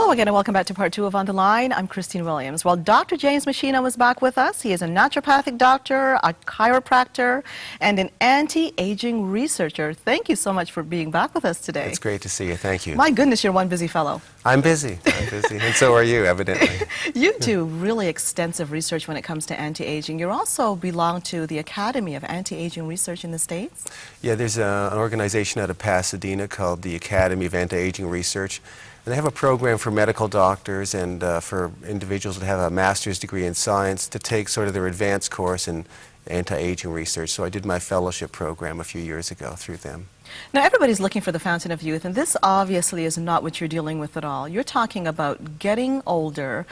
Hello again and welcome back to part 2 of On the Line. I'm Christine Williams. Well, Dr. James Machino is back with us. He is a naturopathic doctor, a chiropractor, and an anti-aging researcher. Thank you so much for being back with us today. It's great to see you. Thank you. My goodness, you're one busy fellow. I'm busy. And so are you, evidently. You do really extensive research when it comes to anti-aging. You also belong to the Academy of Anti-Aging Research in the States. Yeah, there's an organization out of Pasadena called the Academy of Anti-Aging Research. And they have a program for medical doctors and for individuals that have a master's degree in science to take sort of their advanced course in anti-aging research. So I did my fellowship program a few years ago through them. Now, everybody's looking for the fountain of youth, and this obviously is not what you're dealing with at all. You're talking about getting older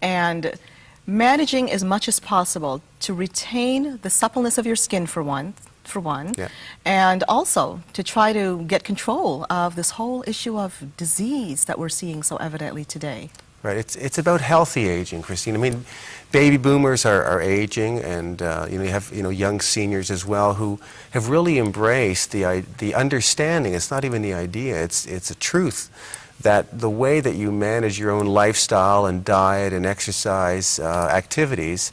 and managing as much as possible to retain the suppleness of your skin for one, Yeah. and also to try to get control of this whole issue of disease that we're seeing so evidently today. Right. It's about healthy aging, Christine. I mean, baby boomers are aging, and you have young seniors as well who have really embraced the understanding. It's not even the idea. It's a truth that the way that you manage your own lifestyle and diet and exercise activities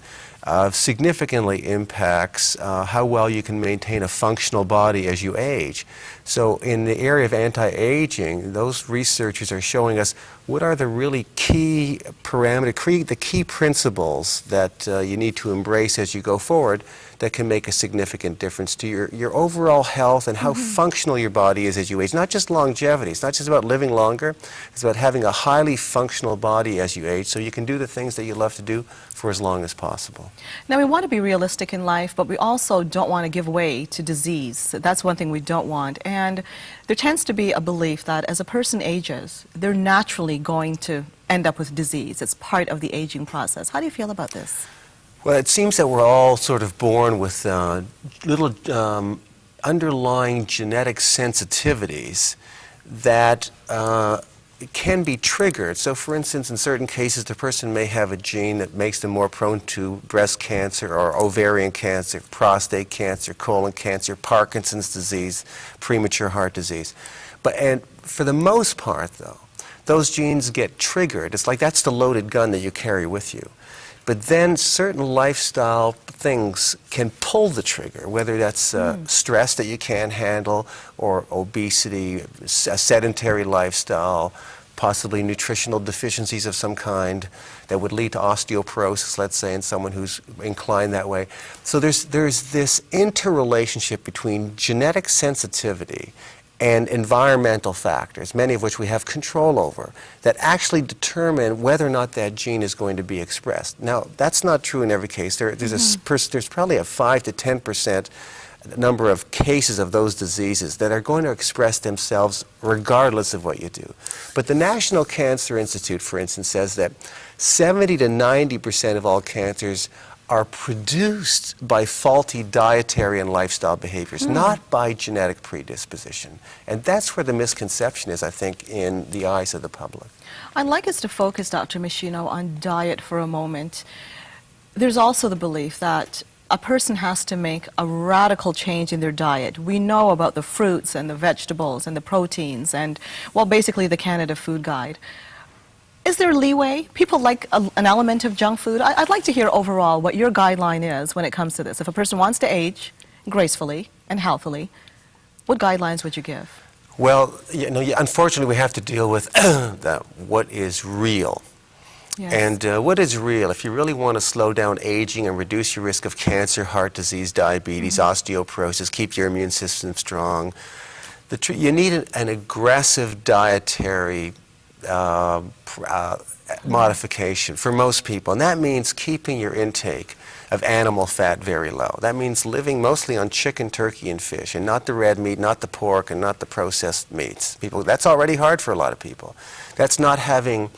significantly impacts how well you can maintain a functional body as you age. So in the area of anti-aging, those researchers are showing us what are the really key parameters, the key principles that you need to embrace as you go forward that can make a significant difference to your overall health and how functional your body is as you age. Not just longevity. It's not just about living longer. It's about having a highly functional body as you age so you can do the things that you love to do for as long as possible. Now, we want to be realistic in life, but we also don't want to give way to disease. That's one thing we don't want. And there tends to be a belief that as a person ages, they're naturally going to end up with disease. It's part of the aging process. How do you feel about this? Well, it seems that we're all sort of born with little underlying genetic sensitivities that can be triggered. So, for instance, in certain cases, the person may have a gene that makes them more prone to breast cancer or ovarian cancer, prostate cancer, colon cancer, Parkinson's disease, premature heart disease. And for the most part, though, those genes get triggered. It's like that's the loaded gun that you carry with you. But then certain lifestyle things can pull the trigger, whether that's stress that you can't handle, or obesity, a sedentary lifestyle, possibly nutritional deficiencies of some kind that would lead to osteoporosis, let's say, in someone who's inclined that way. So there's this interrelationship between genetic sensitivity and environmental factors, many of which we have control over, that actually determine whether or not that gene is going to be expressed. Now, that's not true in every case. There's probably a 5 to 10% number of cases of those diseases that are going to express themselves regardless of what you do. But the National Cancer Institute, for instance, says that 70 to 90% of all cancers are produced by faulty dietary and lifestyle behaviors, not by genetic predisposition. And that's where the misconception is, I think, in the eyes of the public. I'd like us to focus, Dr. Machino, on diet for a moment. There's also the belief that a person has to make a radical change in their diet. We know about the fruits and the vegetables and the proteins and, well, basically the Canada Food Guide. Is there leeway? People like an element of junk food. I'd like to hear overall what your guideline is when it comes to this. If a person wants to age gracefully and healthily, what guidelines would you give? Well, unfortunately, we have to deal with what is real. Yes. And what is real? If you really want to slow down aging and reduce your risk of cancer, heart disease, diabetes, osteoporosis, keep your immune system strong, you need an aggressive dietary modification for most people, and that means keeping your intake of animal fat very low. That means living mostly on chicken, turkey, and fish, and not the red meat, not the pork, and not the processed meats. That's already hard for a lot of people. That's not having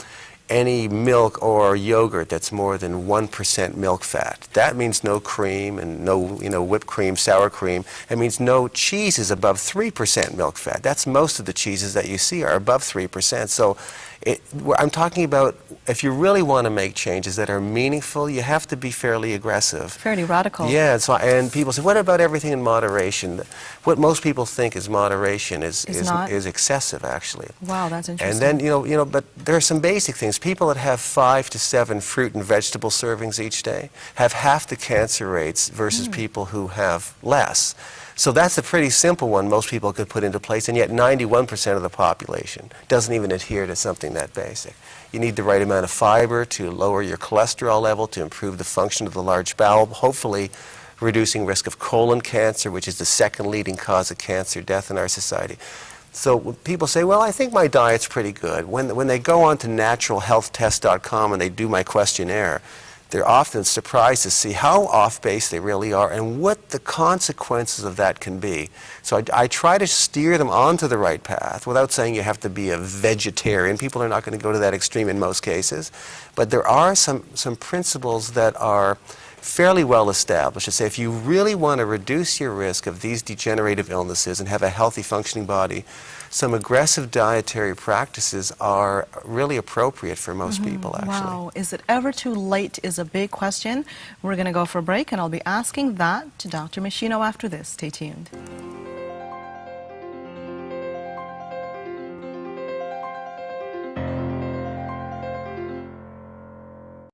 any milk or yogurt that's more than 1% milk fat. That means no cream and no, whipped cream, sour cream. It means no cheeses above 3% milk fat. That's most of the cheeses that you see are above 3%. So I'm talking about if you really want to make changes that are meaningful, you have to be fairly aggressive. Fairly radical. Yeah, and people say, what about everything in moderation? What most people think is moderation is excessive, actually. Wow, that's interesting. And then, but there are some basic things. People that have 5 to 7 fruit and vegetable servings each day have half the cancer rates versus people who have less. So that's a pretty simple one most people could put into place, and yet 91% of the population doesn't even adhere to something that basic. You need the right amount of fiber to lower your cholesterol level, to improve the function of the large bowel, hopefully reducing risk of colon cancer, which is the second leading cause of cancer death in our society. So when people say, well, I think my diet's pretty good, when they go on to naturalhealthtest.com and they do my questionnaire, they're often surprised to see how off-base they really are and what the consequences of that can be. So I try to steer them onto the right path without saying you have to be a vegetarian. People are not going to go to that extreme in most cases. But there are some principles that are fairly well established to say if you really want to reduce your risk of these degenerative illnesses and have a healthy functioning body, some aggressive dietary practices are really appropriate for most people, actually. Wow. Is it ever too late is a big question. We're going to go for a break, and I'll be asking that to Dr. Machino after this. Stay tuned.